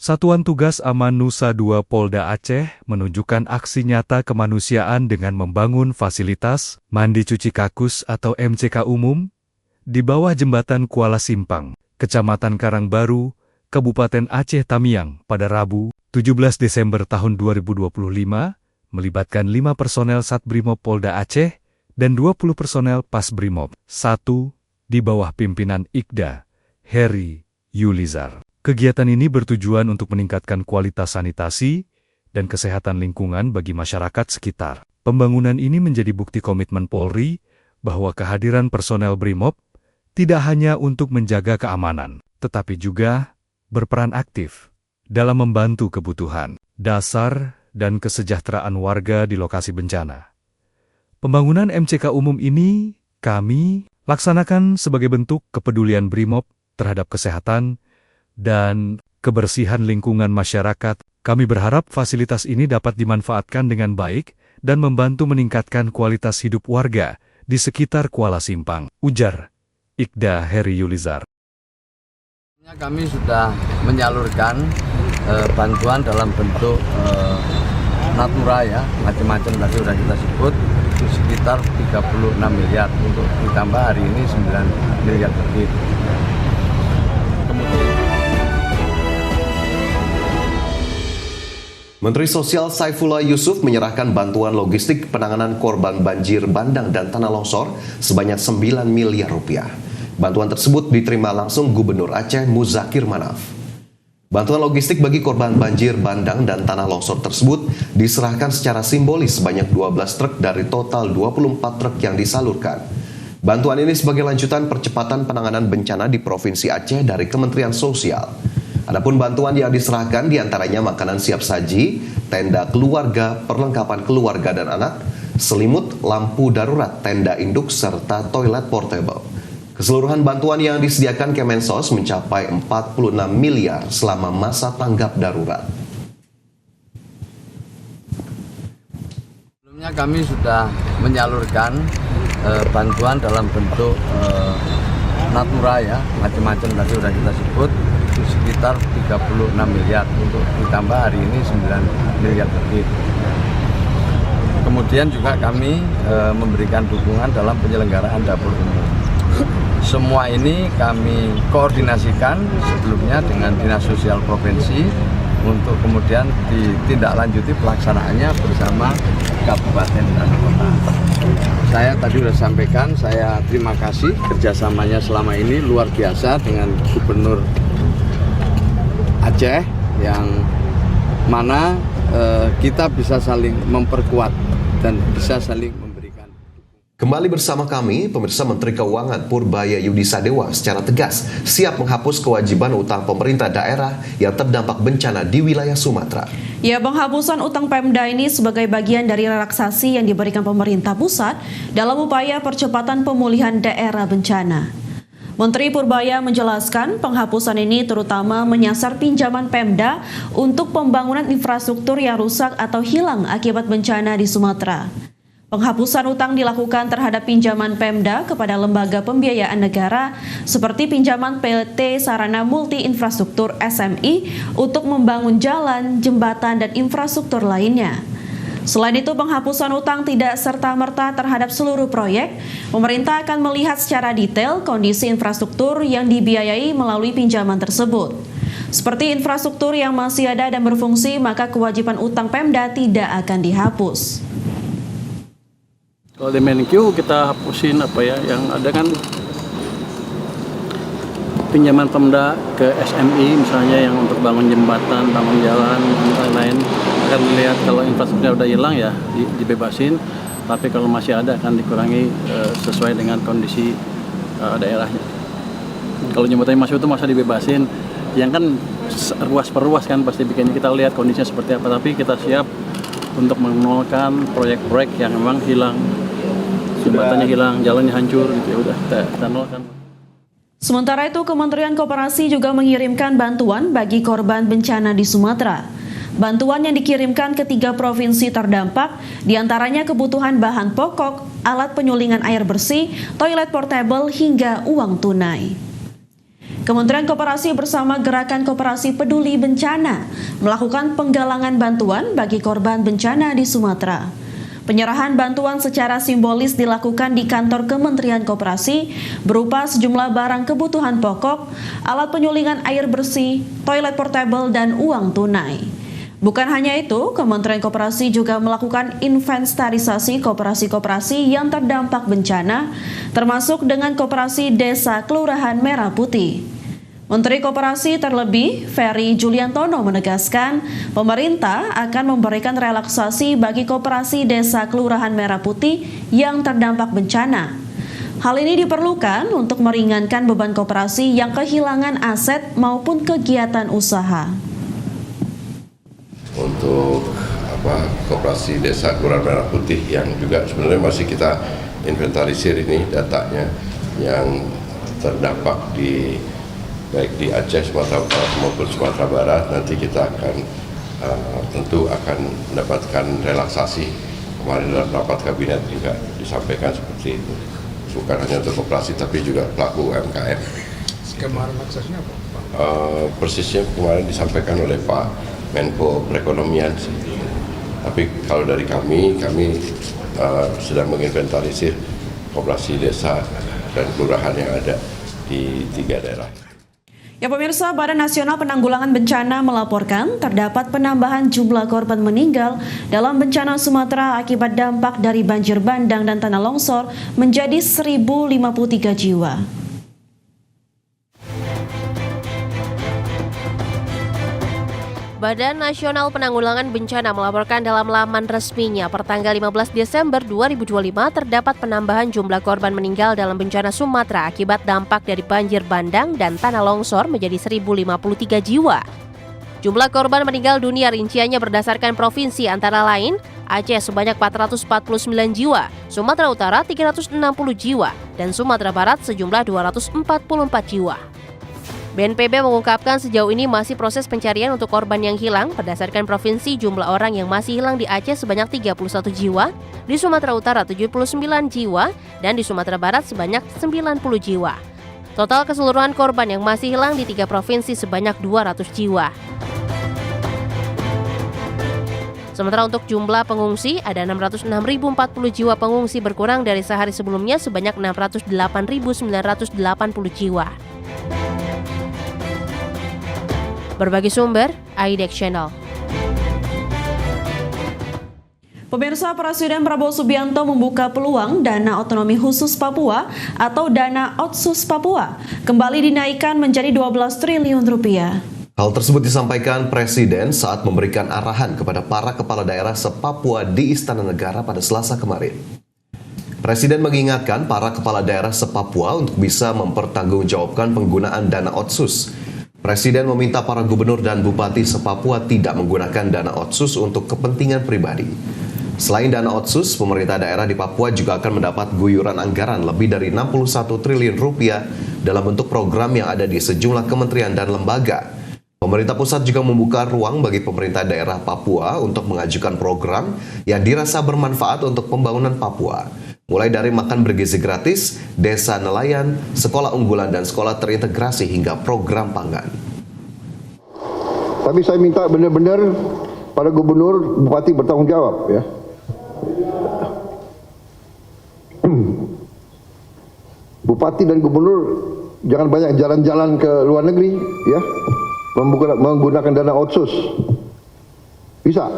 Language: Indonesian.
Satuan Tugas Aman Nusa Dua Polda Aceh menunjukkan aksi nyata kemanusiaan dengan membangun fasilitas mandi cuci kakus atau MCK umum di bawah jembatan Kuala Simpang, Kecamatan Karangbaru, Kabupaten Aceh Tamiang pada Rabu, 17 Desember tahun 2025, melibatkan 5 personel Satbrimob Polda Aceh dan 20 personel Pasbrimob 1 di bawah pimpinan Ikda Heri Yulizar. Kegiatan ini bertujuan untuk meningkatkan kualitas sanitasi dan kesehatan lingkungan bagi masyarakat sekitar. Pembangunan ini menjadi bukti komitmen Polri bahwa kehadiran personel Brimob tidak hanya untuk menjaga keamanan, tetapi juga berperan aktif dalam membantu kebutuhan dasar dan kesejahteraan warga di lokasi bencana. Pembangunan MCK umum ini kami laksanakan sebagai bentuk kepedulian Brimob terhadap kesehatan dan kebersihan lingkungan masyarakat. Kami berharap fasilitas ini dapat dimanfaatkan dengan baik dan membantu meningkatkan kualitas hidup warga di sekitar Kuala Simpang, ujar Ikda Heri Yulizar. Kami sudah menyalurkan bantuan dalam bentuk natura ya, macam-macam tadi sudah kita sebut, itu sekitar 36 miliar untuk ditambah hari ini 9 miliar lebih. Menteri Sosial Saifullah Yusuf menyerahkan bantuan logistik penanganan korban banjir bandang dan tanah longsor sebanyak 9 miliar rupiah. Bantuan tersebut diterima langsung Gubernur Aceh Muzakir Manaf. Bantuan logistik bagi korban banjir bandang dan tanah longsor tersebut diserahkan secara simbolis sebanyak 12 truk dari total 24 truk yang disalurkan. Bantuan ini sebagai lanjutan percepatan penanganan bencana di Provinsi Aceh dari Kementerian Sosial. Adapun bantuan yang diserahkan diantaranya makanan siap saji, tenda keluarga, perlengkapan keluarga dan anak, selimut, lampu darurat, tenda induk, serta toilet portable. Keseluruhan bantuan yang disediakan Kemensos mencapai 46 miliar selama masa tanggap darurat. Sebelumnya kami sudah menyalurkan bantuan dalam bentuk natura ya, macam-macam tadi sudah kita sebut, itu sekitar 36 miliar untuk ditambah hari ini 9 miliar lebih. Kemudian juga kami memberikan dukungan dalam penyelenggaraan dapur umum. Semua ini kami koordinasikan sebelumnya dengan Dinas Sosial Provinsi untuk kemudian ditindaklanjuti pelaksanaannya bersama Kabupaten dan Kota. Saya tadi sudah sampaikan, saya terima kasih kerjasamanya selama ini luar biasa dengan Gubernur Aceh yang mana kita bisa saling memperkuat dan bisa saling memberikan. Kembali bersama kami, pemirsa. Menteri Keuangan Purbaya Yudi Sadewa secara tegas siap menghapus kewajiban utang pemerintah daerah yang terdampak bencana di wilayah Sumatera. Ya, penghapusan utang Pemda ini sebagai bagian dari relaksasi yang diberikan pemerintah pusat dalam upaya percepatan pemulihan daerah bencana. Menteri Purbaya menjelaskan penghapusan ini terutama menyasar pinjaman Pemda untuk pembangunan infrastruktur yang rusak atau hilang akibat bencana di Sumatera. Penghapusan utang dilakukan terhadap pinjaman Pemda kepada lembaga pembiayaan negara seperti pinjaman PT Sarana Multi Infrastruktur SMI untuk membangun jalan, jembatan, dan infrastruktur lainnya. Selain itu, penghapusan utang tidak serta-merta terhadap seluruh proyek. Pemerintah akan melihat secara detail kondisi infrastruktur yang dibiayai melalui pinjaman tersebut. Seperti infrastruktur yang masih ada dan berfungsi, maka kewajiban utang Pemda tidak akan dihapus. Kalau di Menkyu kita hapusin yang ada kan pinjaman Pemda ke SMI misalnya yang untuk bangun jembatan, bangun jalan, dan lain-lain. Akan melihat kalau infrastrukturnya udah hilang ya dibebasin, tapi kalau masih ada akan dikurangi sesuai dengan kondisi daerahnya. Kalau jembatannya masih utuh masa dibebasin, yang kan ruas per ruas kan pasti bikinnya, kita lihat kondisinya seperti apa, tapi kita siap untuk menolkan proyek-proyek yang memang hilang, jembatannya hilang, jalannya hancur gitu ya udah kita nolkan. Sementara itu, Kementerian Koperasi juga mengirimkan bantuan bagi korban bencana di Sumatera. Bantuan yang dikirimkan ke 3 provinsi terdampak, diantaranya kebutuhan bahan pokok, alat penyulingan air bersih, toilet portable, hingga uang tunai. Kementerian Koperasi bersama Gerakan Koperasi Peduli Bencana melakukan penggalangan bantuan bagi korban bencana di Sumatera. Penyerahan bantuan secara simbolis dilakukan di kantor Kementerian Koperasi berupa sejumlah barang kebutuhan pokok, alat penyulingan air bersih, toilet portable, dan uang tunai. Bukan hanya itu, Kementerian Koperasi juga melakukan inventarisasi koperasi-koperasi yang terdampak bencana, termasuk dengan Koperasi Desa Kelurahan Merah Putih. Menteri Koperasi terlebih, Ferry Juliantono menegaskan, pemerintah akan memberikan relaksasi bagi Koperasi Desa Kelurahan Merah Putih yang terdampak bencana. Hal ini diperlukan untuk meringankan beban koperasi yang kehilangan aset maupun kegiatan usaha. Untuk Koperasi Desa Kelurahan Merah Putih yang juga sebenarnya masih kita inventarisir ini datanya yang terdampak baik di Aceh, Sumatera Utara maupun Sumatera Barat. Nanti kita akan tentu akan mendapatkan relaksasi. Kemarin dalam rapat kabinet juga disampaikan seperti itu. Bukan hanya untuk koperasi tapi juga pelaku UMKM. Skema relaksasinya apa, Pak? Persisnya kemarin disampaikan oleh Pak Menko Perekonomian. Tapi kalau dari kami sedang menginventarisir koperasi desa dan kelurahan yang ada di 3 daerah. Ya pemirsa, Badan Nasional Penanggulangan Bencana melaporkan terdapat penambahan jumlah korban meninggal dalam bencana Sumatera akibat dampak dari banjir bandang dan tanah longsor menjadi 1.053 jiwa. Badan Nasional Penanggulangan Bencana melaporkan dalam laman resminya pertanggal 15 Desember 2025 terdapat penambahan jumlah korban meninggal dalam bencana Sumatera akibat dampak dari banjir bandang dan tanah longsor menjadi 1.053 jiwa. Jumlah korban meninggal dunia rinciannya berdasarkan provinsi antara lain Aceh sebanyak 449 jiwa, Sumatera Utara 360 jiwa, dan Sumatera Barat sejumlah 244 jiwa. BNPB mengungkapkan sejauh ini masih proses pencarian untuk korban yang hilang. Berdasarkan provinsi, jumlah orang yang masih hilang di Aceh sebanyak 31 jiwa, di Sumatera Utara 79 jiwa, dan di Sumatera Barat sebanyak 90 jiwa. Total keseluruhan korban yang masih hilang di 3 provinsi sebanyak 200 jiwa. Sementara untuk jumlah pengungsi, ada 606.040 jiwa pengungsi berkurang dari sehari sebelumnya sebanyak 608.980 jiwa. Berbagi sumber, IDEX Channel. Pemirsa, Presiden Prabowo Subianto membuka peluang dana otonomi khusus Papua atau dana Otsus Papua kembali dinaikkan menjadi 12 triliun rupiah. Hal tersebut disampaikan Presiden saat memberikan arahan kepada para kepala daerah se-Papua di Istana Negara pada Selasa kemarin. Presiden mengingatkan para kepala daerah se-Papua untuk bisa mempertanggungjawabkan penggunaan dana Otsus. Presiden meminta para gubernur dan bupati se-Papua tidak menggunakan dana Otsus untuk kepentingan pribadi. Selain dana Otsus, pemerintah daerah di Papua juga akan mendapat guyuran anggaran lebih dari 61 triliun rupiah dalam bentuk program yang ada di sejumlah kementerian dan lembaga. Pemerintah pusat juga membuka ruang bagi pemerintah daerah Papua untuk mengajukan program yang dirasa bermanfaat untuk pembangunan Papua. Mulai dari makan bergizi gratis, desa nelayan, sekolah unggulan dan sekolah terintegrasi hingga program pangan. Tapi saya minta benar-benar para gubernur, bupati bertanggung jawab ya. Bupati dan gubernur jangan banyak jalan-jalan ke luar negeri ya. Menggunakan dana Otsus. Bisa.